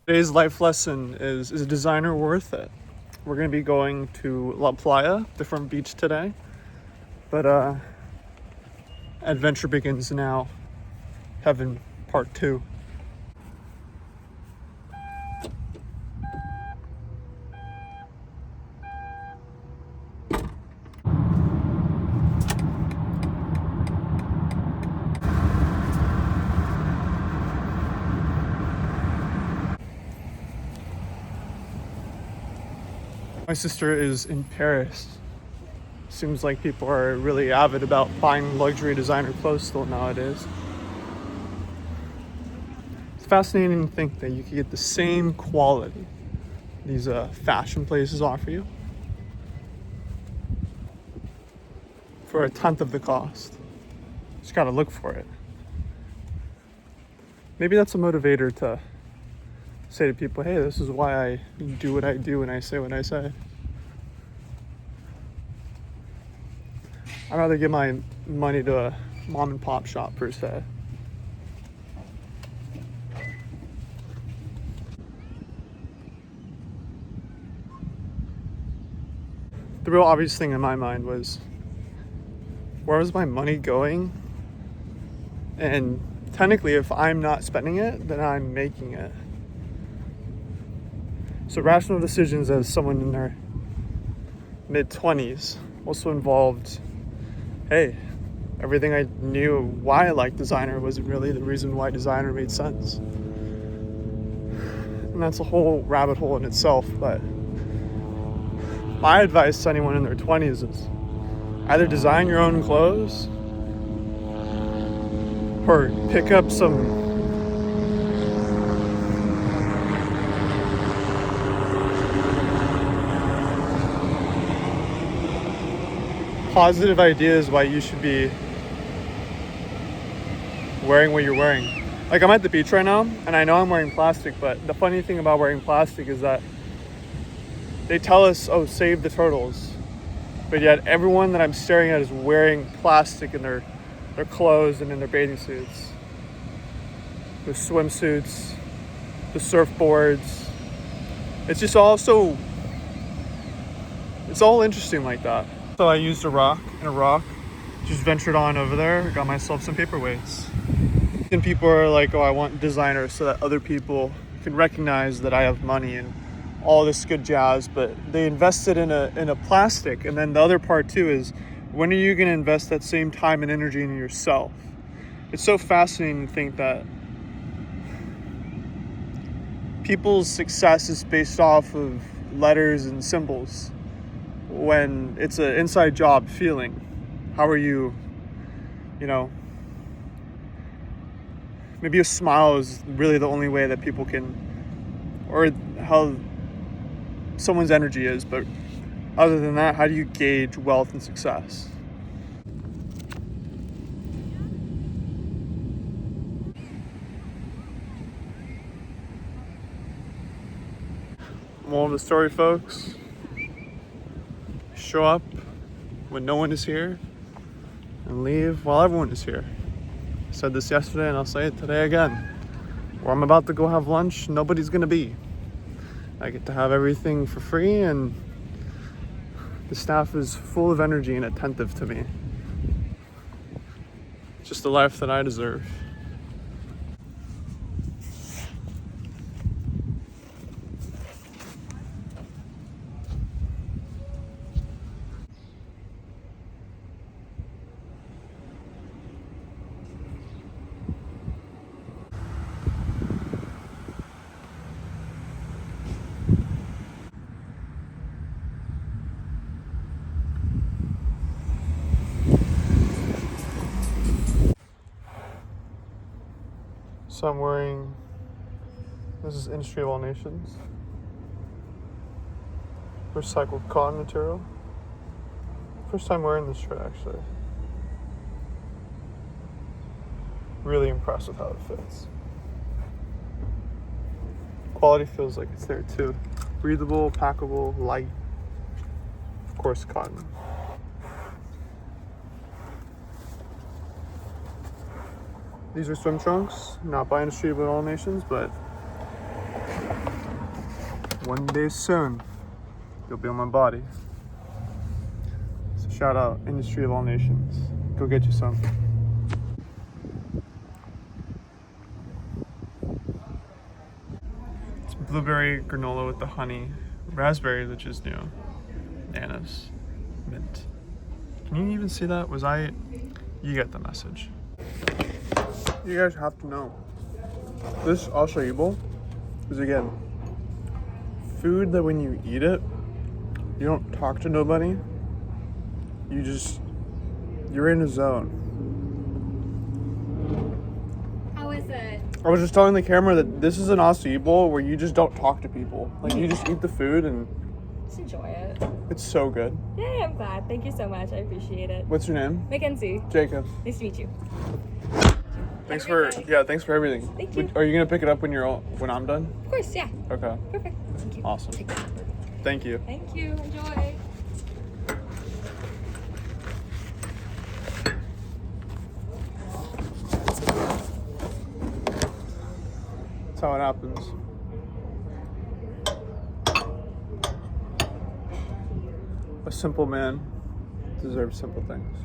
Today's life lesson is a designer worth it? We're going to be going to La Playa, different beach today. But adventure begins now. Heaven part 2. My sister is in Paris. Seems like people are really avid about buying luxury designer clothes still nowadays. It's fascinating to think that you could get the same quality these fashion places offer you for a tenth of the cost. Just gotta look for it. Maybe that's a motivator to say to people, hey, this is why I do what I do and I say what I say. I'd rather give my money to a mom and pop shop per se. The real obvious thing in my mind was, where was my money going? And technically, if I'm not spending it, then I'm making it. So rational decisions as someone in their mid-20s also involved, hey, everything I knew why I liked designer wasn't really the reason why designer made sense. And that's a whole rabbit hole in itself, but my advice to anyone in their 20s is either design your own clothes or pick up some positive ideas why you should be wearing what you're wearing. Like, I'm at the beach right now and I know I'm wearing plastic, but the funny thing about wearing plastic is that they tell us, oh, save the turtles. But yet everyone that I'm staring at is wearing plastic in their clothes and in their bathing suits. The swimsuits, the surfboards. It's just also, it's all interesting like that. So I used a rock, just ventured on over there, got myself some paperweights. And people are like, oh, I want designers so that other people can recognize that I have money and all this good jazz, but they invested in a plastic. And then the other part too is, when are you going to invest that same time and energy in yourself? It's so fascinating to think that people's success is based off of letters and symbols when it's an inside job feeling. How are you, maybe a smile is really the only way that people can, or how someone's energy is, but other than that, how do you gauge wealth and success? Moral of the story, folks: show up when no one is here and leave while everyone is here. I said this yesterday and I'll say it today again. Where I'm about to go have lunch, nobody's gonna be. I get to have everything for free, and the staff is full of energy and attentive to me. It's just the life that I deserve. So I'm wearing, this is Industry of All Nations, recycled cotton material. First time wearing this shirt, actually. Really impressed with how it fits. Quality feels like it's there too. Breathable, packable, light. Of course, cotton. These are swim trunks, not by Industry of All Nations, but One day soon, you'll be on my body. So shout out, Industry of All Nations. Go get you some. It's blueberry granola with the honey, raspberry, which is new, anise, mint. Can you even see that? You get the message. You guys have to know. This acai is, again, food that when you eat it, you don't talk to nobody. You're in a zone. How is it? I was just telling the camera that this is an acai bowl where you just don't talk to people. Like, you just eat the food and Just enjoy it. it's so good. Yay, I'm glad. Thank you so much. I appreciate it. What's your name? Mackenzie. Jacob. Nice to meet you. Thanks Have a great day. thanks for everything. Thank you. Are you gonna pick it up when I'm done? Of course, yeah. Okay. Perfect. Thank you. Awesome. Take care. Thank you. Thank you. Enjoy. That's how it happens. A simple man deserves simple things.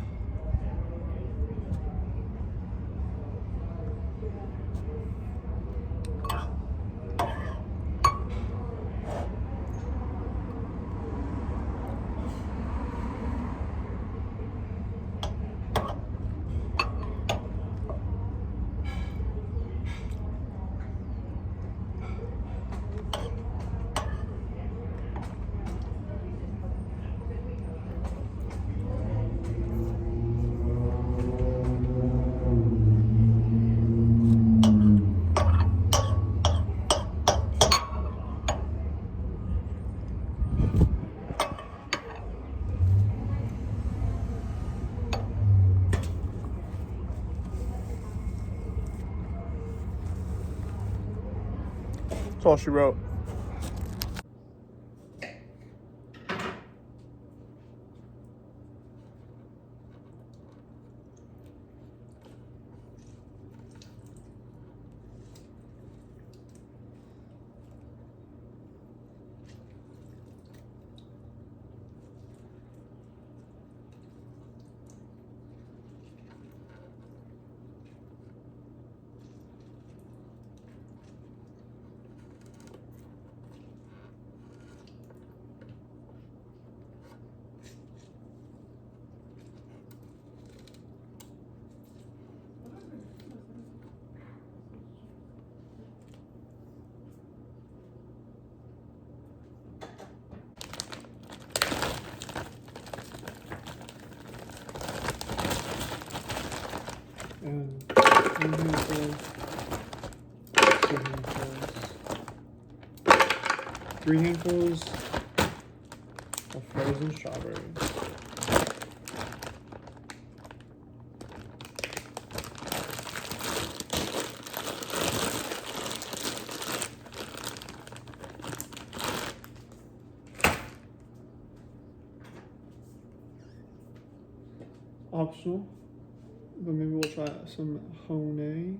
That's all she wrote. And 3 handfuls, 2 handfuls, 3 handfuls of frozen strawberries. Optional, but maybe we'll try some honey.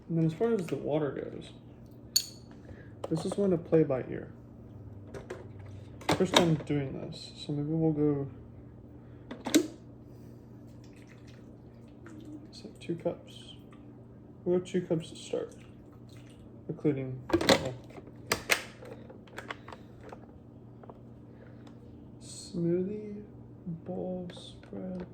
And then as far as the water goes, this is one to play by ear. First time doing this, so maybe we'll go 2 cups. We'll go 2 cups to start, including smoothie bowl spread.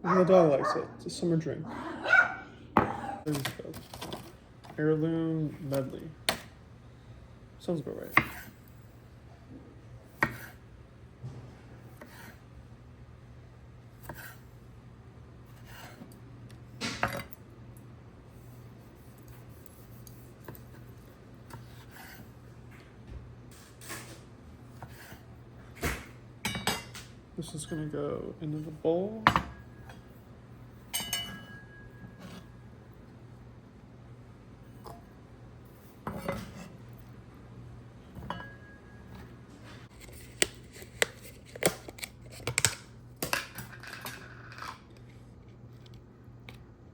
And the dog likes it. It's a summer drink. Heirloom medley. Sounds about right. This is gonna go into the bowl.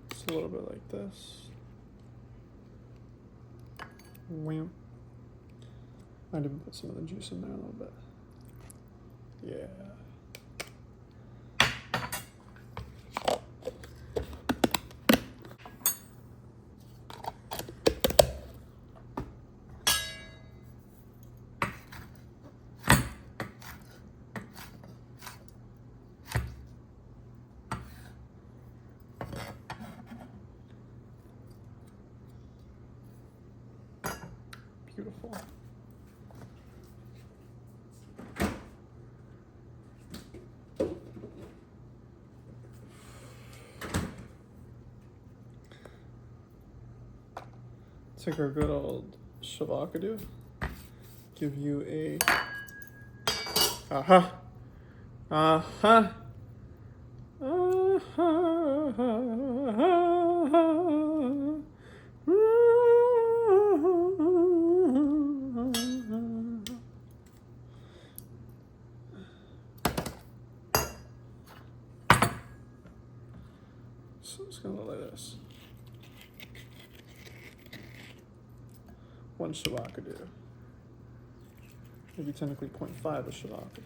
Just a little bit like this. Wham. I didn't put some of the juice in there a little bit. Yeah. Beautiful. Take our good old shavakadu. Give you a aha. Aha. So it's gonna look like this. One shavakadu. Maybe technically 0.5 of shavakadu.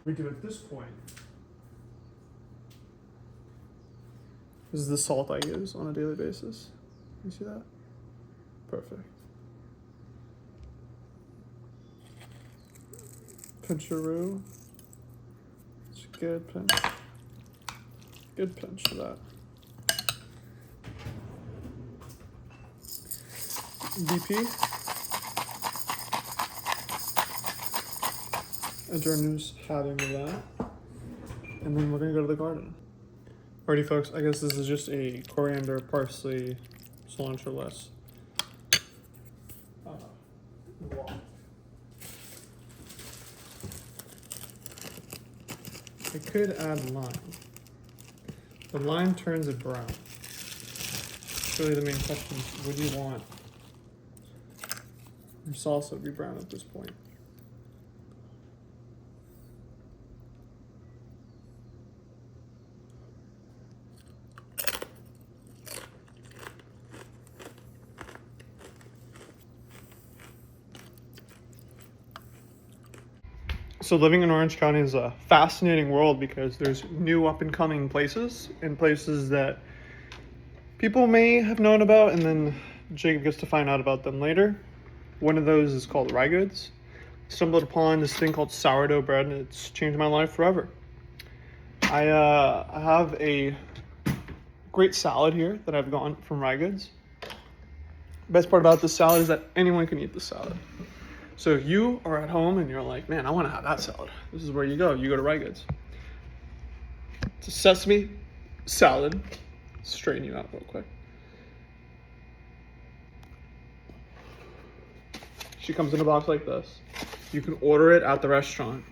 We do at this point. This is the salt I use on a daily basis. You see that? Perfect. Pinch your roux. It's a good pinch. Good pinch for that. BP. Enter a new having of that. And then we're gonna go to the garden. Alrighty folks, I guess this is just a coriander, parsley, cilantro less. I could add lime. The lime turns it brown. Really the main question is, would you want your salsa to be brown at this point? So living in Orange County is a fascinating world because there's new up and coming places and places that people may have known about and then Jacob gets to find out about them later. One of those is called Rye Goods. Stumbled upon this thing called sourdough bread and it's changed my life forever. I have a great salad here that I've gotten from Rye Goods. Best part about this salad is that anyone can eat this salad. So if you are at home and you're like, man, I want to have that salad, this is where you go. You go to Rye Goods. It's a sesame salad. Straighten you out real quick. She comes in a box like this. You can order it at the restaurant.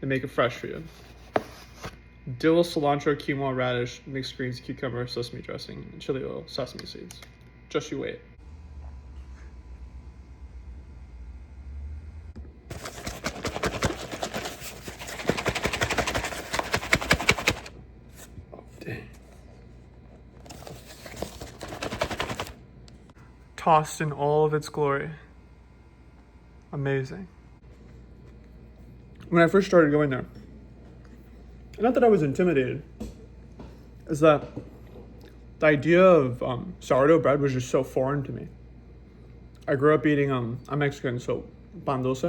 They make it fresh for you. Dill, cilantro, quinoa, radish, mixed greens, cucumber, sesame dressing, and chili oil, sesame seeds. Just you wait. Oh, dang. Tossed in all of its glory. Amazing. When I first started going there, not that I was intimidated, is that the idea of sourdough bread was just so foreign to me. I grew up eating, I'm Mexican, so pan dulce.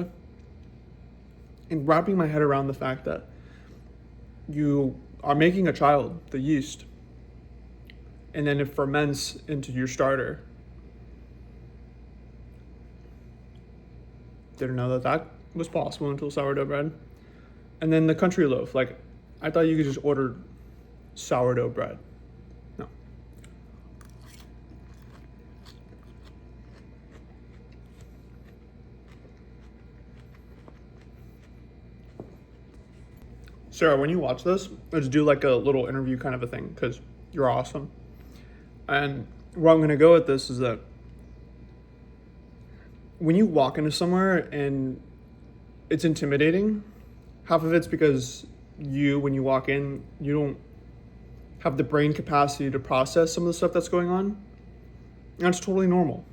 And wrapping my head around the fact that you are making a child, the yeast, and then it ferments into your starter. Didn't know that that was possible until sourdough bread. And then the country loaf, like, I thought you could just order sourdough bread. No. Sarah, when you watch this, let's do like a little interview kind of a thing because you're awesome. And where I'm going to go with this is that when you walk into somewhere and it's intimidating, half of it's because when you walk in, you don't have the brain capacity to process some of the stuff that's going on. That's totally normal.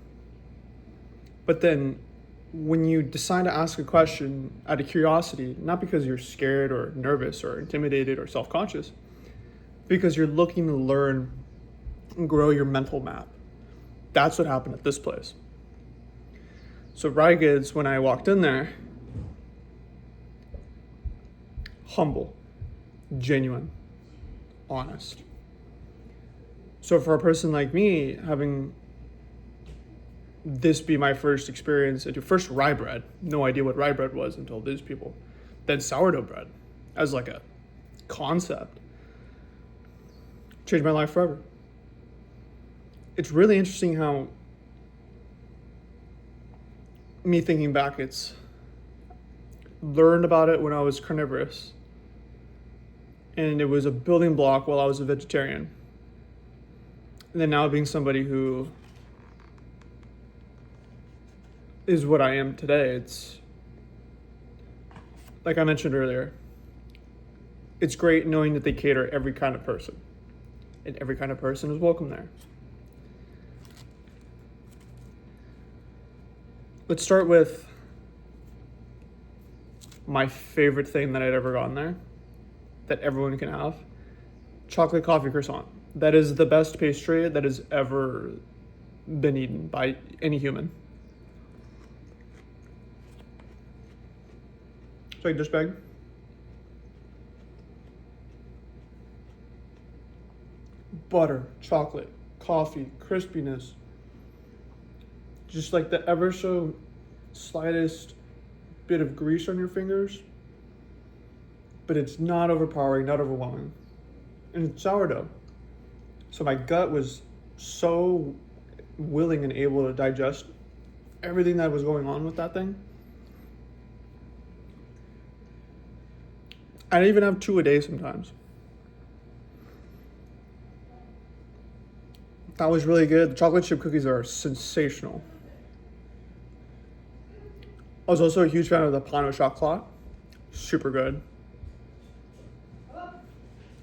But then when you decide to ask a question out of curiosity, not because you're scared or nervous or intimidated or self-conscious, because you're looking to learn and grow your mental map. That's what happened at this place. So Raigeds, when I walked in there, humble, genuine, honest. So for a person like me, having this be my first experience into first rye bread, no idea what rye bread was until these people, then sourdough bread as like a concept, changed my life forever. It's really interesting how me thinking back, it's learned about it when I was carnivorous, and it was a building block while I was a vegetarian. And then now being somebody who is what I am today, it's like I mentioned earlier, it's great knowing that they cater every kind of person, and every kind of person is welcome there. Let's start with my favorite thing that I'd ever gotten there, that everyone can have. Chocolate coffee croissant. That is the best pastry that has ever been eaten by any human. Take this bag. Butter, chocolate, coffee, crispiness. Just like the ever so slightest bit of grease on your fingers, but it's not overpowering, not overwhelming. And it's sourdough. So my gut was so willing and able to digest everything that was going on with that thing. I'd even have 2 a day sometimes. That was really good. The chocolate chip cookies are sensational. I was also a huge fan of the pain au chocolat. Super good.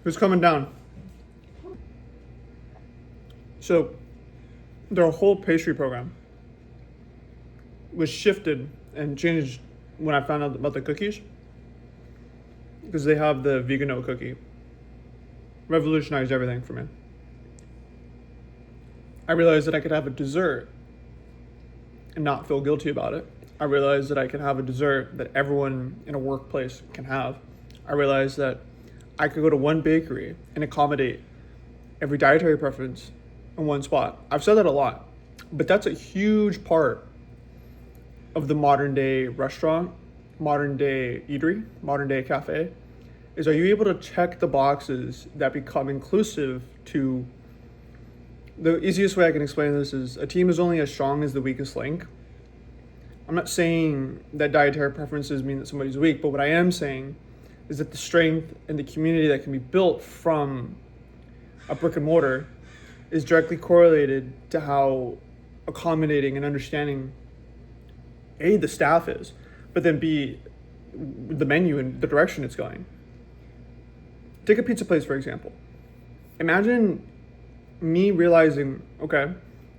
Who's coming down? So their whole pastry program was shifted and changed when I found out about the cookies, because they have the vegano cookie. Revolutionized everything for me. I realized that I could have a dessert and not feel guilty about it. I realized that I could have a dessert that everyone in a workplace can have. I realized that I could go to one bakery and accommodate every dietary preference in one spot. I've said that a lot, but that's a huge part of the modern day restaurant, modern day eatery, modern day cafe, is are you able to check the boxes that become inclusive to... The easiest way I can explain this is a team is only as strong as the weakest link. I'm not saying that dietary preferences mean that somebody's weak, but what I am saying is that the strength and the community that can be built from a brick and mortar is directly correlated to how accommodating and understanding A, the staff is, but then B, the menu and the direction it's going. Take a pizza place, for example. Imagine me realizing, okay,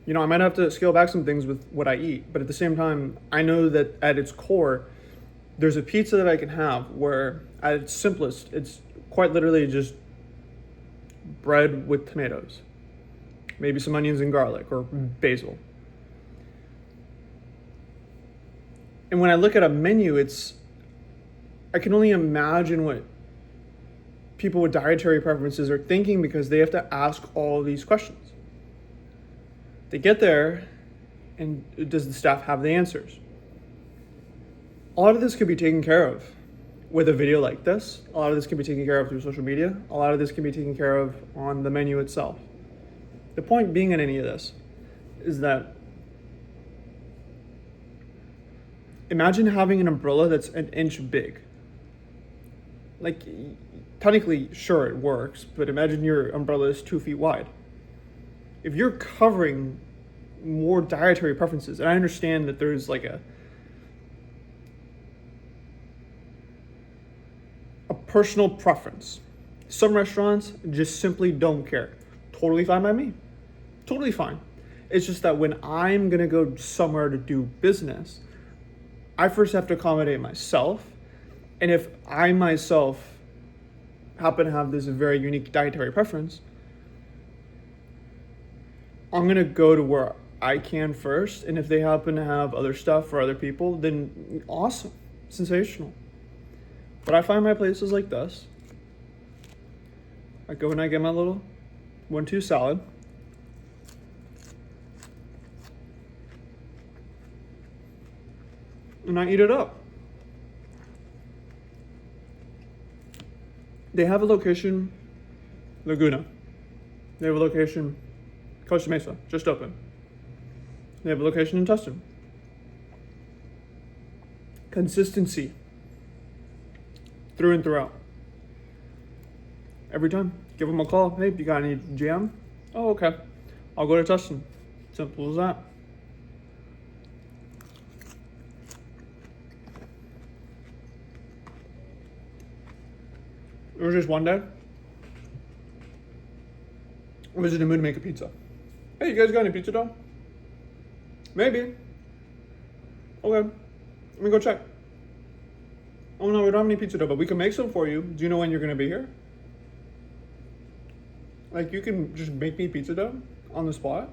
I might have to scale back some things with what I eat, but at the same time, I know that at its core, there's a pizza that I can have where at its simplest, it's quite literally just bread with tomatoes, maybe some onions and garlic or basil. And when I look at a menu, I can only imagine what people with dietary preferences are thinking, because they have to ask all these questions. They get there, and does the staff have the answers? A lot of this could be taken care of with a video like this. A lot of this can be taken care of through social media. A lot of this can be taken care of on the menu itself. The point being in any of this is that imagine having an umbrella that's an inch big. Like, technically, sure, it works, but imagine your umbrella is 2 feet wide. If you're covering more dietary preferences, and I understand that there's like a personal preference. Some restaurants just simply don't care. Totally fine by me. Totally fine. It's just that when I'm gonna go somewhere to do business, I first have to accommodate myself. And if I myself happen to have this very unique dietary preference, I'm gonna go to where I can first. And if they happen to have other stuff for other people, then awesome, sensational. But I find my places like this. I go and I get my little 1-2 salad. And I eat it up. They have a location, Laguna. They have a location, Costa Mesa, just open. They have a location in Tustin. Consistency. Through and throughout. Every time. Give them a call. Hey, you got any jam? Oh, okay. I'll go to Tustin. Simple as that. It was just one day. I was in the mood to make a pizza. Hey, you guys got any pizza dough? Maybe. Okay. Let me go check. Oh no, we don't have any pizza dough, but we can make some for you. Do you know when you're gonna be here? Like, you can just make me pizza dough on the spot.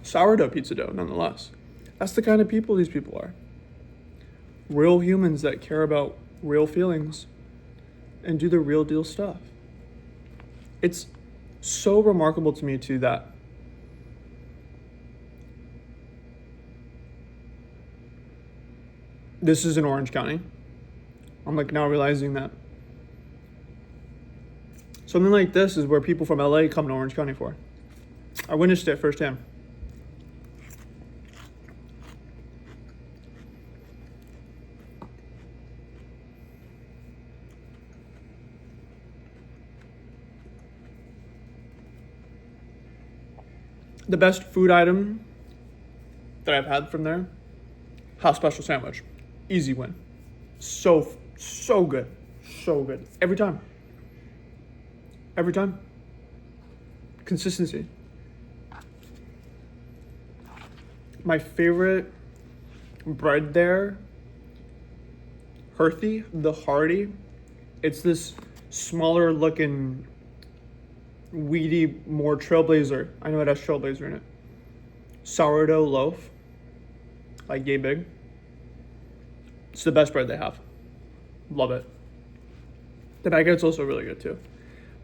Sourdough pizza dough, nonetheless. That's the kind of people these people are. Real humans that care about real feelings and do the real deal stuff. It's so remarkable to me too that this is in Orange County. I'm like now realizing that something like this is where people from LA come to Orange County for. I witnessed it firsthand. The best food item that I've had from there, house special sandwich. Easy win. So good. So good. Every time. Every time. Consistency. My favorite bread there, Herthy, the Hardy. It's this smaller looking, weedy, more Trailblazer. I know it has Trailblazer in it. Sourdough loaf. Like yay big. It's the best bread they have. Love it. The baguette's also really good too.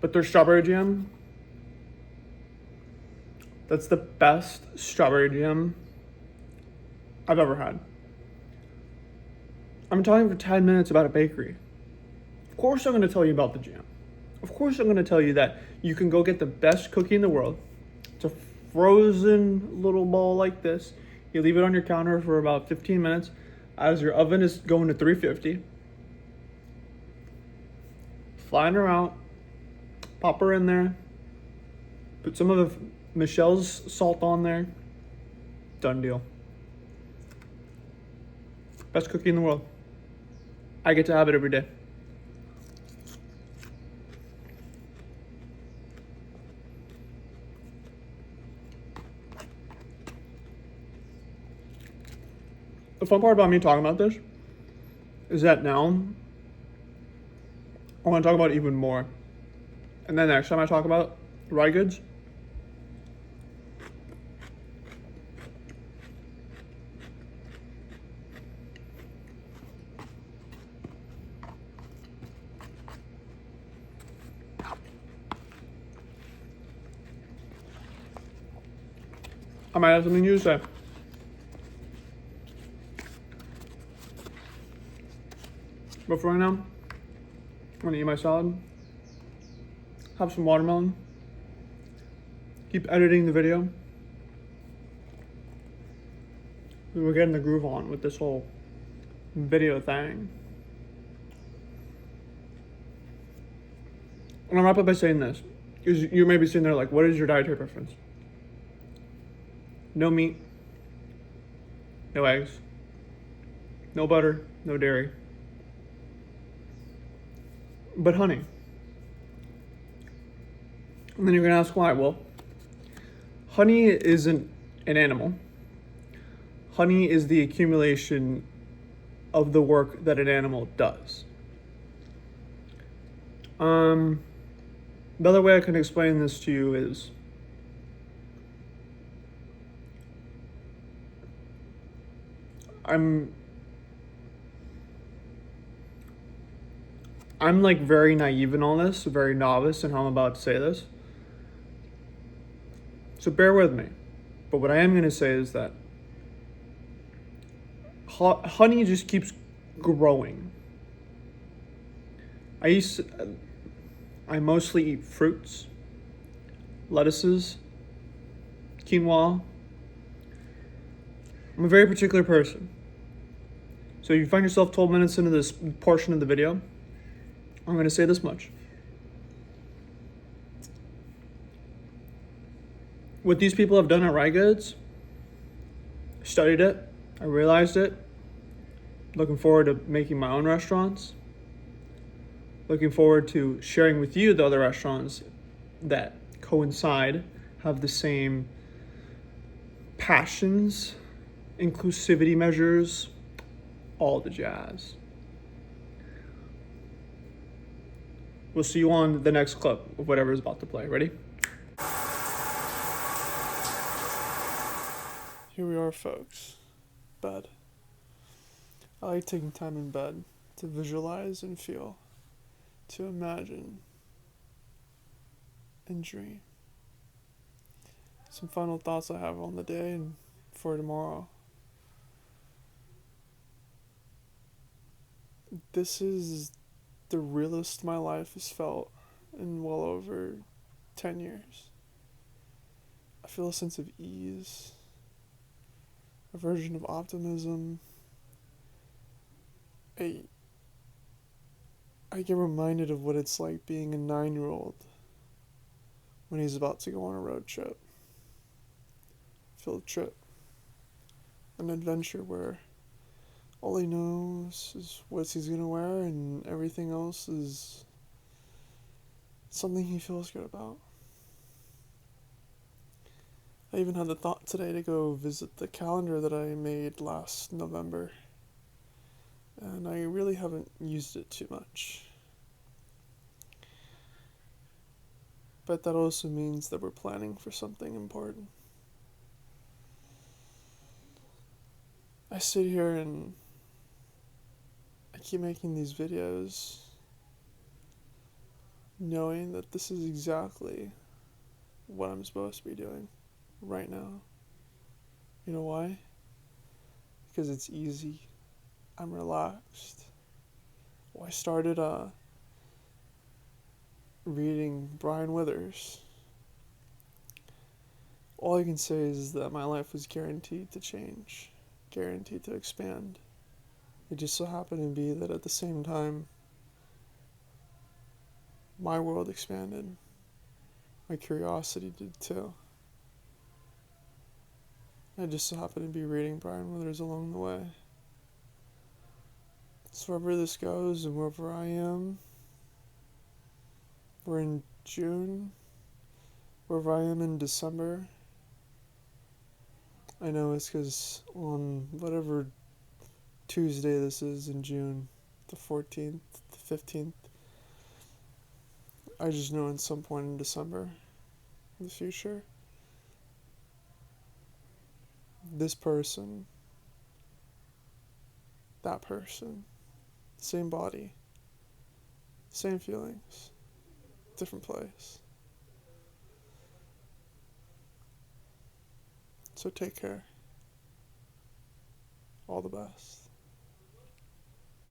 But their strawberry jam, that's the best strawberry jam I've ever had. I'm talking for 10 minutes about a bakery. Of course I'm going to tell you about the jam. Of course I'm going to tell you that you can go get the best cookie in the world. It's a frozen little ball like this. You leave it on your counter for about 15 minutes as your oven is going to 350. Flatten her out. Pop her in there. Put some of Michelle's salt on there. Done deal. Best cookie in the world. I get to have it every day. The fun part about me talking about this is that now I want to talk about it even more. And then next time I talk about dry goods, I might have something new to say. But for right now, I'm gonna eat my salad, have some watermelon, keep editing the video. We're getting the groove on with this whole video thing. And I'll wrap up by saying this. Because you may be sitting there like, what is your dietary preference? No meat, no eggs, no butter, no dairy, but honey. And then you're gonna ask why. Well, honey isn't an animal. Honey is the accumulation of the work that an animal does. The other way I can explain this to you is I'm like very naive in all this, very novice in how I'm about to say this. So bear with me. But what I am going to say is that honey just keeps growing. I mostly eat fruits, lettuces, quinoa. I'm a very particular person. So if you find yourself 12 minutes into this portion of the video, I'm going to say this much. What these people have done at Rye Goods, studied it, I realized it, looking forward to making my own restaurants, looking forward to sharing with you the other restaurants that coincide, have the same passions, inclusivity measures, all the jazz. We'll see you on the next clip of whatever is about to play. Ready? Here we are, folks. Bed. I like taking time in bed to visualize and feel, to imagine and dream. Some final thoughts I have on the day and for tomorrow. This is the realest my life has felt in well over 10 years. I feel a sense of ease, a version of optimism. I get reminded of what it's like being a 9-year-old when he's about to go on a road trip. Field trip. An adventure where all he knows is what he's gonna wear and everything else is something he feels good about. I even had the thought today to go visit the calendar that I made last November. And I really haven't used it too much. But that also means that we're planning for something important. I sit here and I keep making these videos knowing that this is exactly what I'm supposed to be doing right now. You know why? Because it's easy. I'm relaxed. Well, I started reading Brian Withers. All I can say is that my life was guaranteed to change, guaranteed to expand. It just so happened to be that at the same time, my world expanded. My curiosity did too. I just so happened to be reading Brian Withers along the way. So wherever this goes and wherever I am, we're in June, wherever I am in December. I know it's because on whatever Tuesday this is in June, the 14th, the 15th, I just know at some point in December, in the future, this person, that person, same body, same feelings, different place. So take care. All the best.